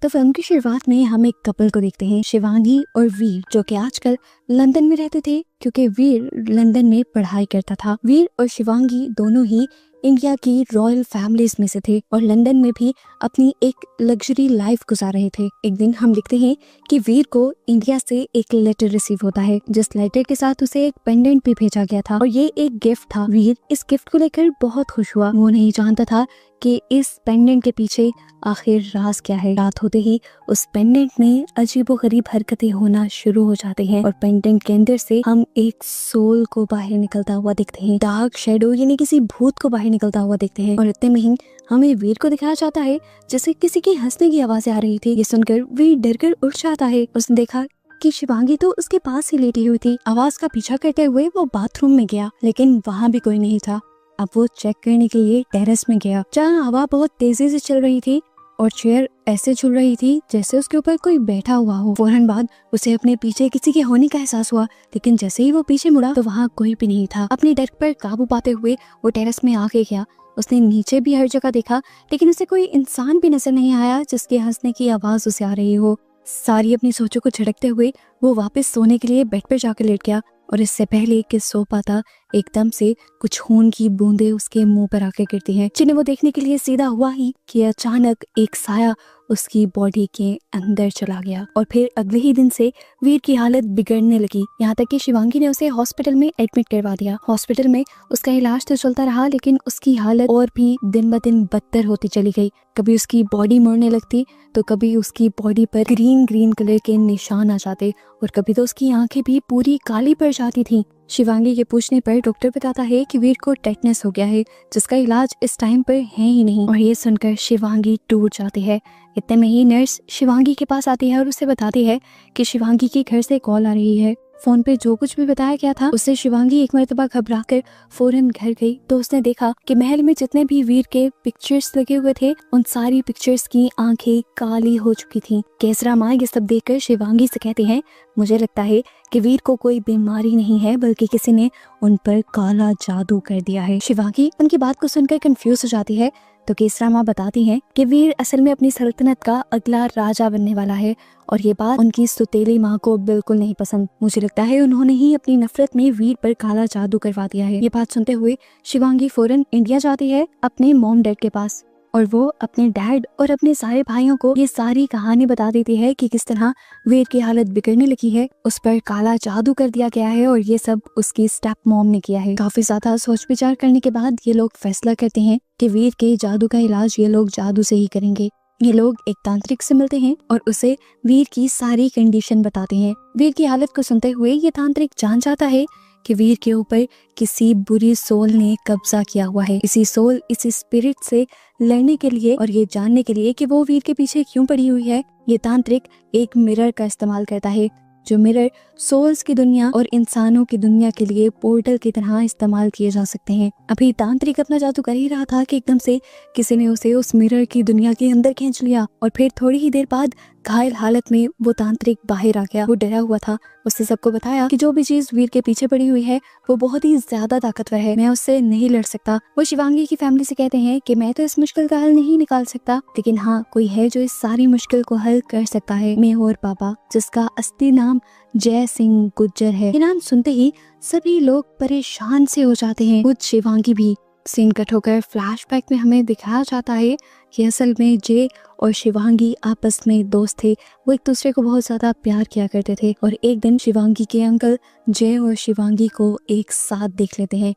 तो फिल्म की शुरुआत में हम एक कपल को देखते हैं, शिवांगी और वीर, जो कि आजकल लंदन में रहते थे क्योंकि वीर लंदन में पढ़ाई करता था। वीर और शिवांगी दोनों ही इंडिया की रॉयल फैमिलीज में से थे और लंदन में भी अपनी एक लग्जरी लाइफ गुजार रहे थे। एक दिन हम लिखते हैं कि वीर को इंडिया से एक लेटर रिसीव होता है, जिस लेटर के साथ उसे एक पेंडेंट भी भेजा गया था और ये एक गिफ्ट था। वीर इस गिफ्ट को लेकर बहुत खुश हुआ। वो नहीं जानता था कि इस पेंडेंट के पीछे आखिर राज क्या है। रात होते ही उस पेंडेंट में अजीबोगरीब हरकतें होना शुरू हो जाते हैं और पेंडेंट के अंदर से हम एक सोल को बाहर निकलता हुआ देखते हैं, डार्क शेडो यानी किसी भूत को बाहर निकलता हुआ देखते हैं। और इतने में ही हमें वीर को दिखाया जाता है जैसे किसी की हंसने की आवाजें आ रही थी। ये सुनकर वीर डरकर उठ जाता है। उसने देखा कि शिवांगी तो उसके पास ही लेटी हुई थी। आवाज का पीछा करते हुए वो बाथरूम में गया, लेकिन वहाँ भी कोई नहीं था। अब वो चेक करने के लिए टेरेस में गया, जहाँ हवा बहुत तेजी से चल रही थी और चेयर ऐसे झूल रही थी जैसे उसके ऊपर कोई बैठा हुआ हो। फौरन बाद उसे अपने पीछे किसी के होने का एहसास हुआ, लेकिन जैसे ही वो पीछे मुड़ा तो वहाँ कोई भी नहीं था। अपने डर पर काबू पाते हुए वो टेरेस में आके गया। उसने नीचे भी हर जगह देखा, लेकिन उसे कोई इंसान भी नजर नहीं आया जिसके हंसने की आवाज उसे आ रही हो। सारी अपनी सोचों को झड़कते हुए वो वापस सोने के लिए बेड पर जाकर लेट गया और इससे पहले कि सो पाता, एकदम से कुछ खून की बूंदें उसके मुंह पर आके गिरती हैं, जिन्हें वो देखने के लिए सीधा हुआ ही कि अचानक एक साया उसकी बॉडी के अंदर चला गया। और फिर अगले ही दिन से वीर की हालत बिगड़ने लगी, यहाँ तक कि शिवांगी ने उसे हॉस्पिटल में एडमिट करवा दिया। हॉस्पिटल में उसका इलाज तो चलता रहा, लेकिन उसकी हालत और भी दिन ब दिन बदतर होती चली गई। कभी उसकी बॉडी मुड़ने लगती तो कभी उसकी बॉडी पर ग्रीन कलर के निशान आ जाते और कभी तो उसकी आंखें भी पूरी काली पड़ जाती थीं। शिवांगी के पूछने पर डॉक्टर बताता है कि वीर को टेटनस हो गया है, जिसका इलाज इस टाइम पर है ही नहीं। और ये सुनकर शिवांगी टूट जाती है। इतने में ही नर्स शिवांगी के पास आती है और उसे बताती है कि शिवांगी के घर से कॉल आ रही है। फोन पे जो कुछ भी बताया गया था उससे शिवांगी एक मर्तबा घबराकर फौरन घर गई तो उसने देखा कि महल में जितने भी वीर के पिक्चर्स लगे हुए थे उन सारी पिक्चर्स की आंखें काली हो चुकी थीं। केसरा माँ ये सब देखकर शिवांगी से कहते हैं, मुझे लगता है कि वीर को कोई बीमारी नहीं है, बल्कि किसी ने उन पर काला जादू कर दिया है। शिवांगी उनकी बात को सुनकर कंफ्यूज हो जाती है तो केसरा माँ बताती हैं कि वीर असल में अपनी सल्तनत का अगला राजा बनने वाला है और ये बात उनकी सुतेली माँ को बिल्कुल नहीं पसंद। मुझे लगता है उन्होंने ही अपनी नफरत में वीर पर काला जादू करवा दिया है। ये बात सुनते हुए शिवांगी फौरन इंडिया जाती है अपने मॉम डैड के पास और वो अपने डैड और अपने सारे भाइयों को ये सारी कहानी बता देती है कि किस तरह वीर की हालत बिगड़ने लगी है, उस पर काला जादू कर दिया गया है और ये सब उसकी स्टेप मॉम ने किया है। काफी ज्यादा सोच विचार करने के बाद ये लोग फैसला करते हैं कि वीर के जादू का इलाज ये लोग जादू से ही करेंगे। ये लोग एक तांत्रिक से मिलते हैं और उसे वीर की सारी कंडीशन बताते हैं। वीर की हालत को सुनते हुए ये तांत्रिक जान जाता है कि वीर के ऊपर किसी बुरी सोल ने कब्जा किया हुआ है। इसी सोल इसी स्पिरिट से लड़ने के लिए और ये जानने के लिए कि वो वीर के पीछे क्यों पड़ी हुई है, ये तांत्रिक एक मिरर का इस्तेमाल करता है, जो मिरर सोल्स की दुनिया और इंसानों की दुनिया के लिए पोर्टल की तरह इस्तेमाल किए जा सकते हैं। अभी तांत्रिक अपना जादू कर ही रहा था कि एकदम से किसी ने उसे उस मिरर की दुनिया के अंदर खींच लिया और फिर थोड़ी ही देर बाद घायल हालत में वो तांत्रिक बाहर आ गया। वो डरा हुआ था। उसने सबको बताया कि जो भी चीज वीर के पीछे पड़ी हुई है वो बहुत ही ज्यादा ताकतवर है, मैं उससे नहीं लड़ सकता। वो शिवांगी की फैमिली से कहते हैं कि मैं तो इस मुश्किल का हल नहीं निकाल सकता, लेकिन हाँ कोई है जो इस सारी मुश्किल को हल कर सकता है, मैं और पापा, जिसका असली नाम जय सिंह गुज्जर है। ये नाम सुनते ही सभी लोग परेशान से हो जाते हैं, खुद शिवांगी भी। सीन कट होकर फ्लैशबैक में हमें दिखाया जाता है कि असल में जय और शिवांगी आपस में दोस्त थे। वो एक दूसरे को बहुत ज्यादा प्यार किया करते थे और एक दिन शिवांगी के अंकल जय और शिवांगी को एक साथ देख लेते हैं।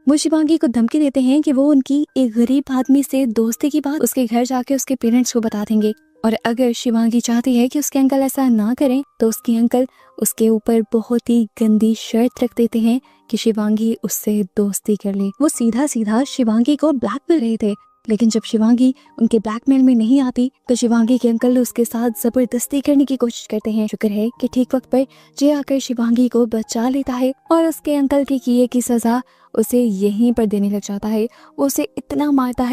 वो शिवांगी को धमकी देते हैं कि वो उनकी एक गरीब आदमी से दोस्ती की बात उसके घर जाके उसके पेरेंट्स को बता देंगे और अगर शिवांगी चाहती है कि उसके अंकल ऐसा ना करें तो उसके अंकल उसके ऊपर बहुत ही गंदी शर्त रख देते हैं कि शिवांगी उससे दोस्ती कर ले। वो सीधा सीधा शिवांगी को ब्लैकमेल रहे थे, लेकिन जब शिवांगी उनके ब्लैकमेल में नहीं आती तो शिवांगी के अंकल उसके साथ जबरदस्ती करने की कोशिश करते हैं। शुक्र है कि ठीक वक्त पर जय आकर शिवांगी को बचा लेता है और उसके अंकल के किए की सजा उसे यहीं पर देने लग जाता है। वो उसे इतना मारता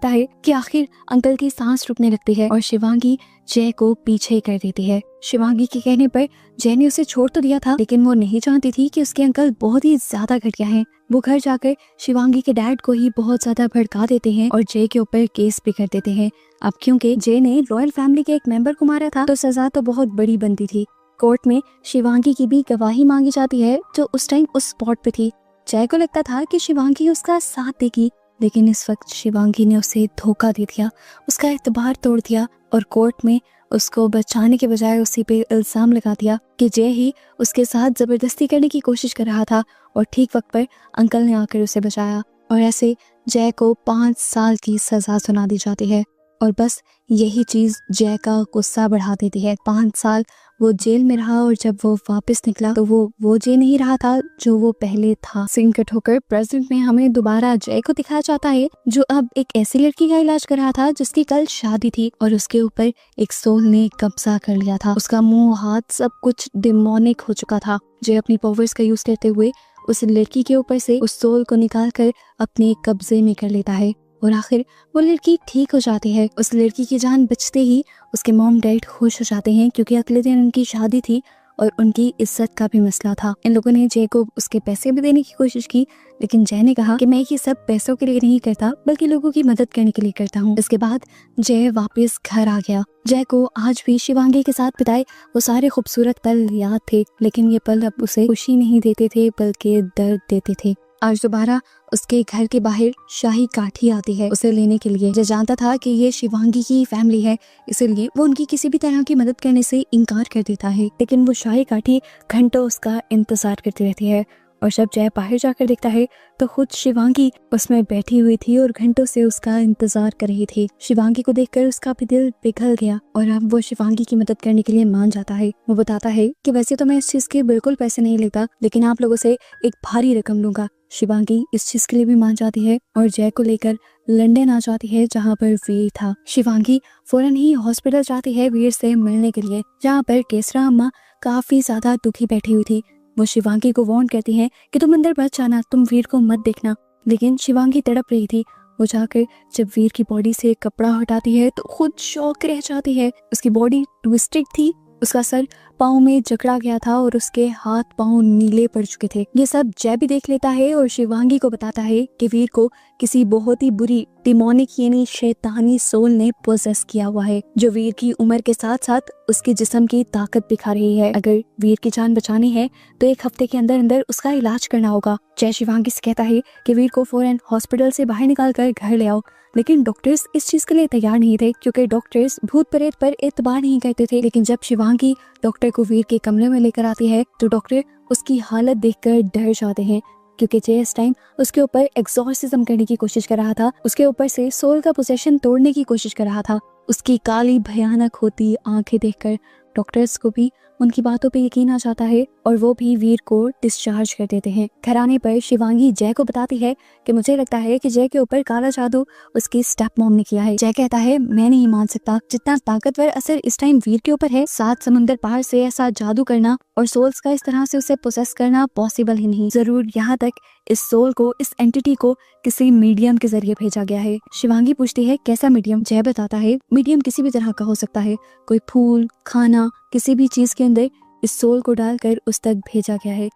है कि आखिर अंकल की सांस रुकने लगती है और शिवांगी जय को पीछे कर देती है। शिवांगी के कहने पर जय ने उसे छोड़ तो दिया था, लेकिन वो नहीं जानती थी कि उसके अंकल बहुत ही ज्यादा घटिया हैं। वो घर जाकर शिवांगी के डैड को ही बहुत ज्यादा भड़का देते हैं और जय के ऊपर केस भी कर देते हैं। अब क्योंकि जय ने रॉयल फैमिली के एक मेंबर को मारा था तो सजा तो बहुत बड़ी बनती थी। कोर्ट में शिवांगी की भी गवाही मांगी जाती है, जो उस टाइम उस स्पॉट पे थी। जय को लगता था कि शिवांगी उसका साथ देगी, लेकिन इस वक्त शिवांगी ने उसे धोखा दे दिया, उसका एतबार तोड़ दिया और कोर्ट में उसको बचाने के बजाय उसी पे इल्जाम लगा दिया कि जय ही उसके साथ जबरदस्ती करने की कोशिश कर रहा था और ठीक वक्त पर अंकल ने आकर उसे बचाया। और ऐसे जय को 5 साल की सजा सुना दी जाती है और बस यही चीज जय का गुस्सा बढ़ा देती है। 5 साल वो जेल में रहा और जब वो वापस निकला तो वो जय नहीं रहा था जो वो पहले था। सीन कट होकर प्रेजेंट में हमें दोबारा जय को दिखाया जाता है, जो अब एक ऐसी लड़की का इलाज कर रहा था जिसकी कल शादी थी और उसके ऊपर एक सोल ने कब्जा कर लिया था। उसका मुंह हाथ सब कुछ डिमोनिक हो चुका था। जय अपनी पावर्स का यूज करते हुए उस लड़की के ऊपर से उस सोल को निकाल कर अपने कब्जे में कर लेता है और आखिर वो लड़की ठीक हो जाती है। उस लड़की की जान बचते ही उसके मॉम डैड खुश हो जाते हैं, क्योंकि अगले दिन उनकी शादी थी और उनकी इज्जत का भी मसला था। इन लोगों ने जय को उसके पैसे भी देने की कोशिश की, लेकिन जय ने कहा कि मैं ये सब पैसों के लिए नहीं करता, बल्कि लोगों की मदद करने के लिए करता हूँ। इसके बाद जय वापस घर आ गया। जय को आज भी शिवांगी के साथ बिताए वो सारे खूबसूरत पल याद थे, लेकिन ये पल अब उसे खुशी नहीं देते थे बल्कि दर्द देते थे। आज दोबारा उसके घर के बाहर शाही काठी आती है उसे लेने के लिए। जय जानता था कि ये शिवांगी की फैमिली है, इसलिए वो उनकी किसी भी तरह की मदद करने से इनकार कर देता है, लेकिन वो शाही काठी घंटों उसका इंतजार करती रहती है। और जब जय बाहर जाकर देखता है तो खुद शिवांगी उसमें बैठी हुई थी और घंटों से उसका इंतजार कर रही थी। शिवांगी को देखकर उसका भी दिल पिघल गया और अब वो शिवांगी की मदद करने के लिए मान जाता है। वो बताता है कि वैसे तो मैं इस चीज के बिल्कुल पैसे नहीं लेता, लेकिन आप लोगों से एक भारी रकम लूंगा। शिवांगी इस चीज के लिए भी मान जाती है और जय को लेकर लंदन आ जाती है, जहाँ पर वीर था। शिवांगी फौरन ही हॉस्पिटल जाती है वीर से मिलने के लिए, जहाँ पर केसरा अम्मा काफी ज्यादा दुखी बैठी हुई थी। वो शिवांगी को वार्न करती है कि तुम अंदर मत जाना, तुम वीर को मत देखना, लेकिन शिवांगी तड़प रही थी। वो जाकर जब वीर की बॉडी से कपड़ा हटाती है तो खुद शॉक रह जाती है। उसकी बॉडी ट्विस्टेड थी, उसका सर पाँव में जकड़ा गया था और उसके हाथ पाँव नीले पड़ चुके थे। ये सब जय भी देख लेता है और शिवांगी को बताता है कि वीर को किसी बहुत ही बुरी डिमोनिक यानी शैतानी सोल ने पोसेस किया हुआ है, जो वीर की उम्र के साथ साथ उसके जिस्म की ताकत दिखा रही है। अगर वीर की जान बचानी है तो 1 हफ्ते के अंदर अंदर उसका इलाज करना होगा। जय शिवांगी से कहता है कि वीर को फौरन हॉस्पिटल से बाहर निकाल कर घर ले आओ, लेकिन डॉक्टर्स इस चीज के लिए तैयार नहीं थे, क्योंकि डॉक्टर्स भूत प्रेत पर एतबार नहीं करते थे। लेकिन जब शिवांगी डॉक्टर को वीर के कमरे में लेकर आती है तो डॉक्टर उसकी हालत देखकर डर जाते हैं, क्योंकि जय इस टाइम उसके ऊपर एक्सॉर्सिज्म करने की कोशिश कर रहा था, उसके ऊपर से सोल का पोजेशन तोड़ने की कोशिश कर रहा था। उसकी काली भयानक होती आंखें देखकर डॉक्टर्स को भी उनकी बातों पे यकीन आ जाता है और वो भी वीर को डिस्चार्ज कर देते हैं। घर आने पर शिवांगी जय को बताती है कि मुझे लगता है कि जय के ऊपर काला जादू उसकी स्टेप मॉम ने किया है। जय कहता है मैं नहीं मान सकता, जितना ताकतवर असर इस टाइम वीर के ऊपर है, 7 समुंदर पार से ऐसा जादू करना और सोल्स का इस तरह से उसे पोसेस करना पॉसिबल ही नहीं। जरूर यहाँ तक इस सोल को, इस एंटिटी को किसी मीडियम के जरिए भेजा गया है। शिवांगी पूछती है कैसा मीडियम? जय बताता है मीडियम किसी भी तरह का हो सकता है, कोई फूल, खाना, किसी भी चीज के अंदर इस सोल को डालकर उस तक भेजा गया है।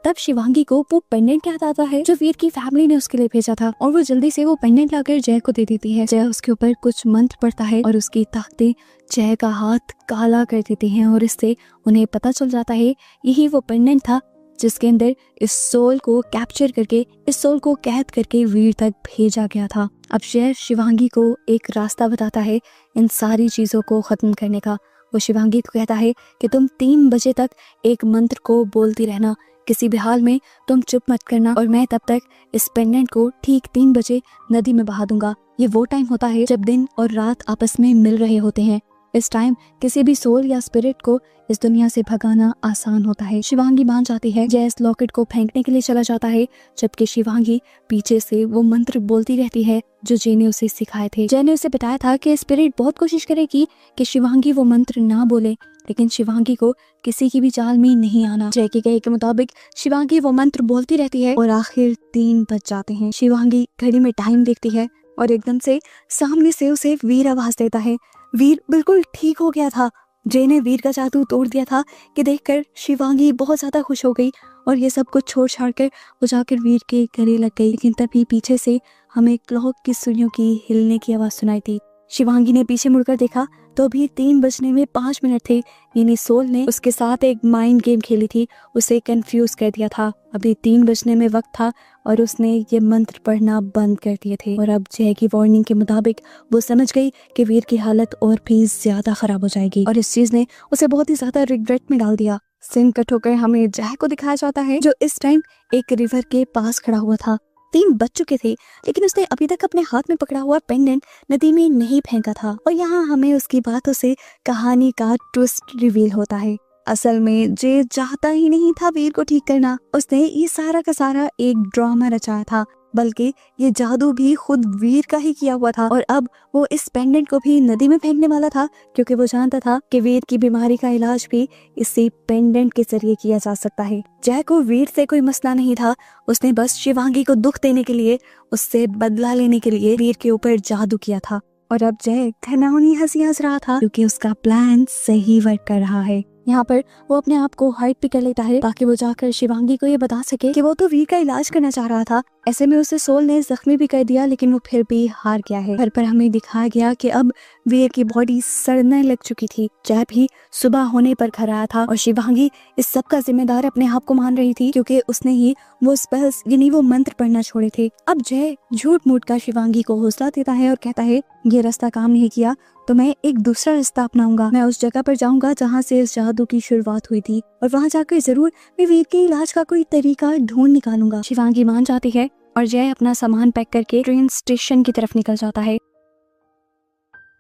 तब शिवांगी को वो पेंडेंट याद आता है जो वीर की फैमिली ने उसके लिए भेजा था और वो जल्दी से वो पेंडेंट लाकर जय को दे देती है। जय उसके ऊपर कुछ मंत्र पढ़ता है और उसकी ताकतें जय का हाथ काला कर देती हैं और इससे उन्हें पता चल जाता है यही वो पेंडेंट था जिसके अंदर इस सोल को कैप्चर करके, इस सोल को कैद करके वीर तक भेजा गया था। अब जय शिवांगी को एक रास्ता बताता है इन सारी चीजों को खत्म करने का। वो शिवांगी को कहता है कि तुम 3 बजे तक एक मंत्र को बोलती रहना, किसी भी हाल में तुम चुप मत करना और मैं तब तक इस पेंडेंट को ठीक 3 बजे नदी में बहा दूंगा। ये वो टाइम होता है जब दिन और रात आपस में मिल रहे होते हैं। इस टाइम किसी भी सोल या स्पिरिट को इस दुनिया से भगाना आसान होता है। शिवांगी मान जाती है। जय इस लॉकेट को फेंकने के लिए चला जाता है, जबकि शिवांगी पीछे से वो मंत्र बोलती रहती है जो जय ने उसे सिखाए थे। जय ने उसे बताया था कि स्पिरिट बहुत कोशिश करेगी कि शिवांगी वो मंत्र ना बोले, लेकिन शिवांगी को किसी की भी चाल में नहीं आना। जय के कहे के मुताबिक शिवांगी वो मंत्र बोलती रहती है और आखिर 3 बज जाते हैं। शिवांगी घड़ी में टाइम देखती है और एकदम से सामने से उसे वीर आवाज देता है। वीर बिल्कुल ठीक हो गया था। जय ने वीर का जादू तोड़ दिया था कि देखकर शिवांगी बहुत ज्यादा खुश हो गई और ये सब कुछ छोड़ छाड़ कर वो जाकर वीर के गले लग गई। लेकिन तभी पीछे से हमें क्लॉक की सुइयों की हिलने की आवाज सुनाई थी। शिवांगी ने पीछे मुड़कर देखा तो अभी 3 बजने में 5 मिनट थे, यानी सोल ने उसके साथ एक माइंड गेम खेली थी, उसे कंफ्यूज कर दिया था। अभी 3 बजने में वक्त था और उसने ये मंत्र पढ़ना बंद कर दिए थे। और अब जय की वार्निंग के मुताबिक वो समझ गई कि वीर की हालत और भी ज्यादा खराब हो जाएगी और इस चीज ने उसे बहुत ही ज्यादा रिग्रेट में डाल दिया। सीन कट होकर हमें जय को दिखाया जाता है जो इस टाइम एक रिवर के पास खड़ा हुआ था। 3 बज चुके थे, लेकिन उसने अभी तक अपने हाथ में पकड़ा हुआ पेंडेंट नदी में नहीं फेंका था। और यहाँ हमें उसकी बातों से कहानी का ट्विस्ट रिवील होता है। असल में जे चाहता ही नहीं था वीर को ठीक करना, उसने ये सारा का सारा एक ड्रामा रचाया था, बल्कि ये जादू भी खुद वीर का ही किया हुआ था। और अब वो इस पेंडेंट को भी नदी में फेंकने वाला था, क्योंकि वो जानता था कि वीर की बीमारी का इलाज भी इसी पेंडेंट के जरिए किया जा सकता है। जय को वीर से कोई मसला नहीं था, उसने बस शिवांगी को दुख देने के लिए, उससे बदला लेने के लिए वीर के ऊपर जादू किया था। और अब जय घनौनी हंसी हंस रहा था क्योंकि उसका प्लान सही वर्क कर रहा है। यहाँ पर वो अपने आप को हाइड भी कर लेता है ताकि वो जाकर शिवांगी को ये बता सके कि वो तो वीर का इलाज करना चाह रहा था। ऐसे में उसे सोल ने जख्मी भी कर दिया, लेकिन वो फिर भी हार गया है। घर पर हमें दिखाया गया कि अब वीर की बॉडी सड़ने लग चुकी थी। जय भी सुबह होने पर घर आया था और शिवांगी इस सब का जिम्मेदार अपने आप को मान रही थी, क्योंकि उसने ही वो स्पेल्स यानी वो मंत्र पढ़ना छोड़े थे। अब जय झूठ मूठ कर शिवांगी को हौसला देता है और कहता है ये रास्ता काम नहीं किया तो मैं एक दूसरा रास्ता अपनाऊंगा। मैं उस जगह पर जाऊंगा जहाँ से इस जादू की शुरुआत हुई थी और वहाँ जाकर जरूर मैं वीर के इलाज का कोई तरीका ढूंढ निकालूंगा। शिवांगी मान जाती है और जय अपना सामान पैक करके ट्रेन स्टेशन की तरफ निकल जाता है।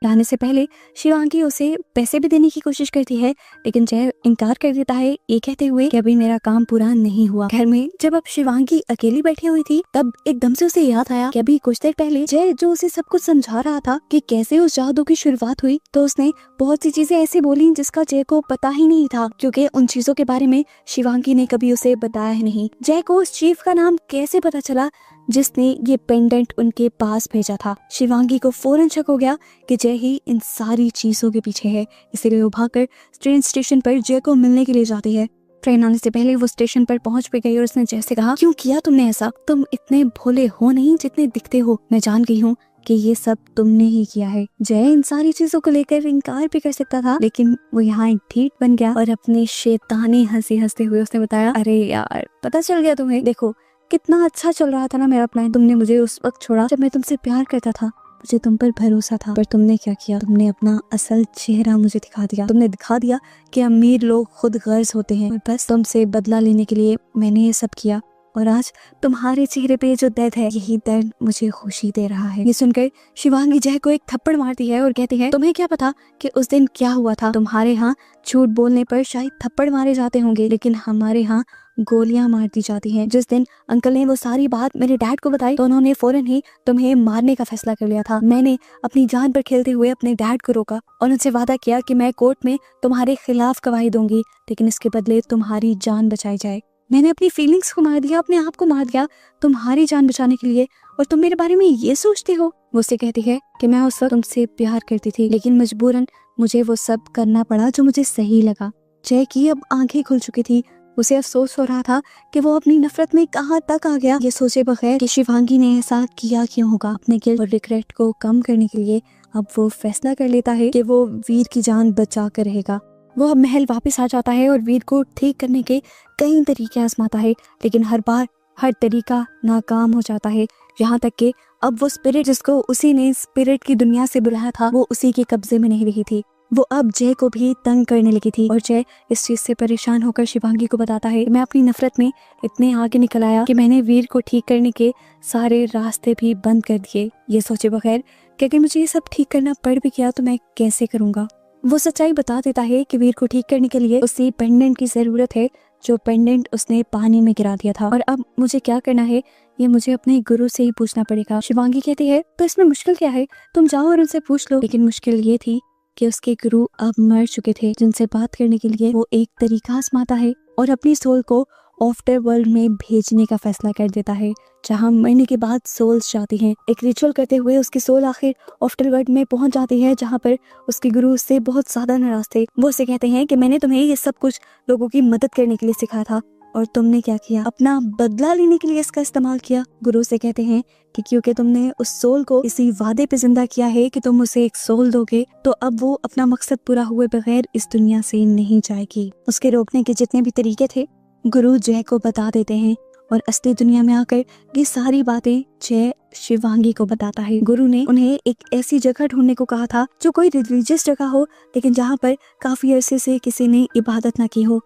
जाने से पहले शिवांगी उसे पैसे भी देने की कोशिश करती है, लेकिन जय इनकार कर देता है, ये कहते हुए कि अभी मेरा काम पूरा नहीं हुआ। घर में जब अब शिवांगी अकेली बैठी हुई थी, तब एकदम से उसे याद आया कि अभी कुछ देर पहले जय जो उसे सब कुछ समझा रहा था कि कैसे उस जादू की शुरुआत हुई, तो उसने बहुत सी चीजें ऐसी बोली जिसका जय को पता ही नहीं था, क्योंकि उन चीजों के बारे में शिवांगी ने कभी उसे बताया ही नहीं। जय को उस चीफ का नाम कैसे पता चला जिसने ये पेंडेंट उनके पास भेजा था। शिवांगी को फौरन शक हो गया कि जय ही इन सारी चीजों के पीछे है, इसीलिए वो भागकर ट्रेन स्टेशन पर जय को मिलने के लिए जाती है। ट्रेन आने से पहले वो स्टेशन पर पहुंच भी गई और उसने जय से कहा, क्यों किया तुमने ऐसा? तुम इतने भोले हो नहीं जितने दिखते हो। मैं जान गई हूँ कि ये सब तुमने ही किया है। जय इन सारी चीजों को लेकर इनकार भी कर सकता था, लेकिन वो यहाँ एक ढीठ बन गया और अपने शैतानी हंसी हंसते हुए उसने बताया, अरे यार पता चल गया तुम्हें, देखो कितना अच्छा चल रहा था ना मेरा प्लान। तुमने मुझे उस वक्त छोड़ा जब मैं तुमसे प्यार करता था, मुझे तुम पर भरोसा था, पर तुमने क्या किया? तुमने अपना असल चेहरा मुझे दिखा दिया। तुमने दिखा दिया कि अमीर लोग खुद गर्ज होते हैं और बस तुमसे बदला लेने के लिए मैंने ये सब किया। और आज तुम्हारे चेहरे पे जो दर्द है, यही दर्द मुझे खुशी दे रहा है। ये सुनकर शिवांगी जय को एक थप्पड़ मारती है और कहती है, तुम्हें क्या पता कि उस दिन क्या हुआ था? तुम्हारे यहाँ झूठ बोलने पर शायद थप्पड़ मारे जाते होंगे, लेकिन हमारे यहाँ गोलियां मार दी जाती हैं। जिस दिन अंकल ने वो सारी बात मेरे डैड को बताई तो उन्होंने फौरन ही तुम्हें मारने का फैसला कर लिया था। मैंने अपनी जान पर खेलते हुए अपने डैड को रोका और उनसे वादा किया कि मैं कोर्ट में तुम्हारे खिलाफ गवाही दूंगी, लेकिन इसके बदले तुम्हारी जान बचाई जाए। मैंने अपनी फीलिंग्स को मार दिया, अपने आप को मार दिया तुम्हारी जान बचाने के लिए, और तुम मेरे बारे में ये सोचते हो? वो उससे कहती है कि मैं उस वक्त तुमसे प्यार करती थी, लेकिन मजबूरन मुझे वो सब करना पड़ा जो मुझे सही लगा। जय की अब आंखें खुल चुकी थी। उसे अफसोस हो रहा था कि वो अपनी नफरत में कहाँ तक आ गया, ये सोचे बगैर कि शिवांगी ने ऐसा किया क्यों होगा। अपने गिल्ट और रिग्रेट को कम करने के लिए अब वो फैसला कर लेता है कि वो वीर की जान बचा कर रहेगा। वो अब महल वापस आ जाता है और वीर को ठीक करने के कई तरीके आजमाता है, लेकिन हर बार हर तरीका नाकाम हो जाता है। यहाँ तक कि अब वो स्पिरिट जिसको उसी ने स्पिरिट की दुनिया से बुलाया था, वो उसी के कब्जे में नहीं रही थी। वो अब जय को भी तंग करने लगी थी और जय इस चीज से परेशान होकर शिवांगी को बताता है, मैं अपनी नफरत में इतने आगे निकल आया कि मैंने वीर को ठीक करने के सारे रास्ते भी बंद कर दिए, ये सोचे बगैर कि अगर मुझे ये सब ठीक करना पड़ भी गया तो मैं कैसे करूंगा। वो सच्चाई बता देता है कि वीर को ठीक करने के लिए उसे पेंडेंट की जरूरत है, जो पेंडेंट उसने पानी में गिरा दिया था। और अब मुझे क्या करना है ये मुझे अपने गुरु से ही पूछना पड़ेगा। शिवांगी कहती है तो इसमें मुश्किल क्या है, तुम जाओ और उनसे पूछ लो। लेकिन मुश्किल ये थी कि उसके गुरु अब मर चुके थे, जिनसे बात करने के लिए वो एक तरीका आजमाता है और अपनी सोल को आफ्टर वर्ल्ड में भेजने का फैसला कर देता है, जहां मरने के बाद सोल्स जाती हैं। एक रिचुअल करते हुए उसकी सोल आखिर आफ्टर वर्ल्ड में पहुंच जाती है, जहां पर उसके गुरु उससे बहुत ज्यादा नाराज थे। वो उसे कहते हैं कि मैंने तुम्हें ये सब कुछ लोगों की मदद करने के लिए सिखाया था और तुमने क्या किया, अपना बदला लेने के लिए इसका इस्तेमाल किया। गुरु से कहते हैं कि क्योंकि तुमने उस सोल को इसी वादे पे जिंदा किया है कि तुम उसे एक सोल दोगे, तो अब वो अपना मकसद पूरा हुए बगैर इस दुनिया से नहीं जाएगी। उसके रोकने के जितने भी तरीके थे गुरु जय को बता देते हैं और असली दुनिया में आकर ये सारी बातें जय शिवांगी को बताता है। गुरु ने उन्हें एक ऐसी जगह ढूंढने को कहा था जो कोई रिलीजियस जगह हो, लेकिन जहाँ पर काफी अरसे से किसी ने इबादत ना की हो।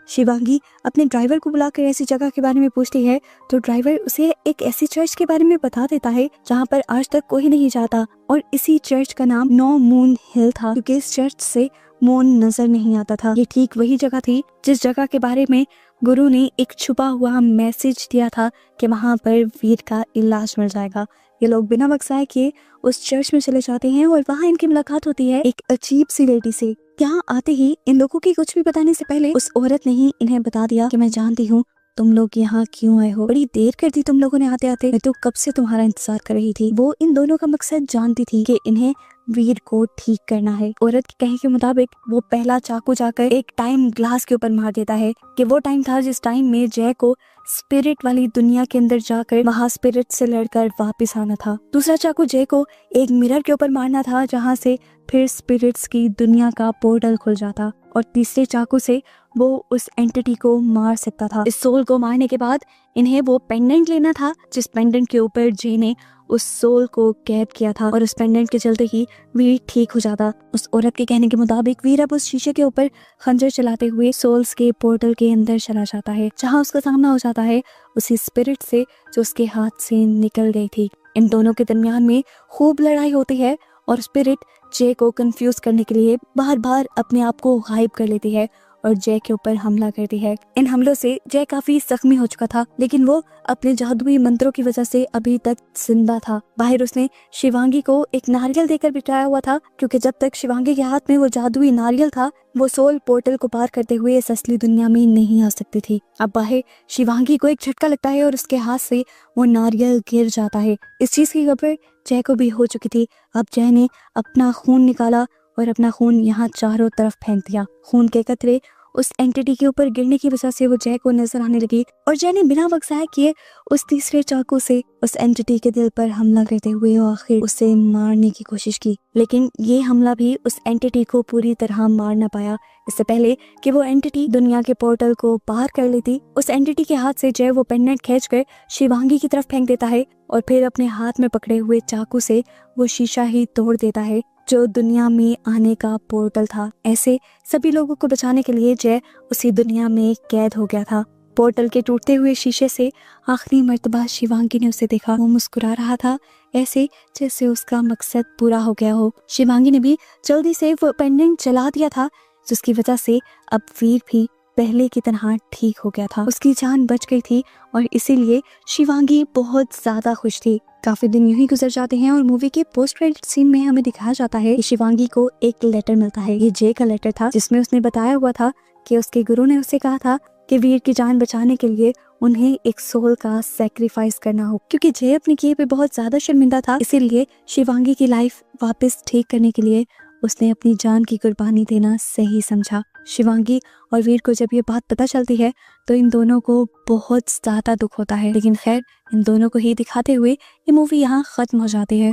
शिवांगी अपने ड्राइवर को बुलाकर ऐसी जगह के बारे में पूछती है तो ड्राइवर उसे एक ऐसी चर्च के बारे में बता देता है जहाँ पर आज तक कोई नहीं जाता, और इसी चर्च का नाम नो मून हिल था, क्योंकि इस चर्च से मून नजर नहीं आता था। ये ठीक वही जगह थी जिस जगह के बारे में गुरु ने एक छुपा हुआ मैसेज दिया था कि वहाँ पर वीर का इलाज मिल जाएगा। ये लोग बिना वक्साए किए उस चर्च में चले जाते हैं और वहाँ इनकी मुलाकात होती है एक अजीब सी लेडी से। यहाँ आते ही इन लोगों की कुछ भी बताने से पहले उस औरत ने ही इन्हें बता दिया कि मैं जानती हूँ तुम लोग यहाँ क्यों आए हो, बड़ी देर कर दी तुम लोगों ने आते आते, मैं तो कब से तुम्हारा इंतजार कर रही थी। वो इन दोनों का मकसद जानती थी कि इन्हें वीर को ठीक करना है। औरत के कहे के मुताबिक वो पहला चाकू जाकर एक टाइम ग्लास के ऊपर मार देता है कि वो टाइम था जिस टाइम में जय को स्पिरिट वाली दुनिया के अंदर जाकर वहाँ स्पिरिट से लड़कर वापस आना था। दूसरा चाकू जय को एक मिरर के ऊपर मारना था, जहाँ से फिर स्पिरिट्स की दुनिया का पोर्टल खुल जाता, और तीसरे चाकू से वो उस एंटिटी को मार सकता था। इस सोल को मारने के बाद इन्हें वो पेंडेंट लेना था जिस पेंडेंट के ऊपर जय ने उस सोल को कैद किया था, और उस पेंडेंट के चलते ही वीर ठीक हो जाता। उस औरत के कहने के मुताबिक वीर अब उस शीशे के ऊपर खंजर चलाते हुए सोल्स के पोर्टल के अंदर चला जाता है, जहां उसका सामना हो जाता है उसी स्पिरिट से जो उसके हाथ से निकल गई थी। इन दोनों के दरमियान में खूब लड़ाई होती है और स्पिरिट जय को कंफ्यूज करने के लिए बार बार अपने आप को गायब कर लेती है और जय के ऊपर हमला करती है। इन हमलों से जय काफी जख्मी हो चुका था, लेकिन वो अपने जादुई मंत्रों की वजह से अभी तक जिंदा था। बाहर उसने शिवांगी को एक नारियल देकर बिठाया हुआ था, क्योंकि जब तक शिवांगी के हाथ में वो जादुई नारियल था वो सोल पोर्टल को पार करते हुए इस असली दुनिया में नहीं आ सकती थी। अब बाहर शिवांगी को एक झटका लगता है और उसके हाथ से वो नारियल गिर जाता है। इस चीज की खबर जय को भी हो चुकी थी। अब जय ने अपना खून निकाला और अपना खून यहाँ चारों तरफ फेंक दिया। खून के कतरे उस एंटिटी के ऊपर गिरने की वजह से वो जय को नजर आने लगी, और जय ने बिना वक्साए किए उस तीसरे चाकू से उस एंटिटी के दिल पर हमला करते हुए आखिर उसे मारने की कोशिश की। लेकिन ये हमला भी उस एंटिटी को पूरी तरह मार ना पाया। इससे पहले कि वो एंटिटी दुनिया के पोर्टल को पार कर लेती, उस एंटिटी के हाथ से जय वो पेंडेंट खींचकर शिवांगी की तरफ फेंक देता है और फिर अपने हाथ में पकड़े हुए चाकू से वो शीशा ही तोड़ देता है जो दुनिया में आने का पोर्टल था। ऐसे सभी लोगों को बचाने के लिए जय उसी दुनिया में कैद हो गया था। पोर्टल के टूटते हुए शीशे से आखिरी मर्तबा शिवांगी ने उसे देखा। वो मुस्कुरा रहा था, ऐसे जैसे उसका मकसद पूरा हो गया हो। शिवांगी ने भी जल्दी से वो पेंडेंट जला दिया था, जिसकी वजह से अब वीर भी पहले की तरह ठीक हो गया था। उसकी जान बच गई थी और इसीलिए शिवांगी बहुत ज्यादा खुश थी। काफी दिन यूं ही गुजर जाते हैं और मूवी के पोस्ट क्रेडिट सीन में हमें दिखाया जाता है कि शिवांगी को एक लेटर मिलता है। ये जय का लेटर था, जिसमें उसने बताया हुआ था कि उसके गुरु ने उसे कहा था कि वीर की जान बचाने के लिए उन्हें एक सोल का सैक्रिफाइस करना हो। क्योंकि जय अपने किए पे बहुत ज्यादा शर्मिंदा था, इसीलिए शिवांगी की लाइफ वापस ठीक करने के लिए उसने अपनी जान की कुर्बानी देना सही समझा। शिवांगी और वीर को जब ये बात पता चलती है तो इन दोनों को बहुत ज्यादा दुख होता है, लेकिन खैर इन दोनों को ही दिखाते हुए ये मूवी यहाँ खत्म हो जाती है।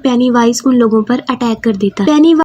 पेनीवाइज उन लोगों पर अटैक कर देता है।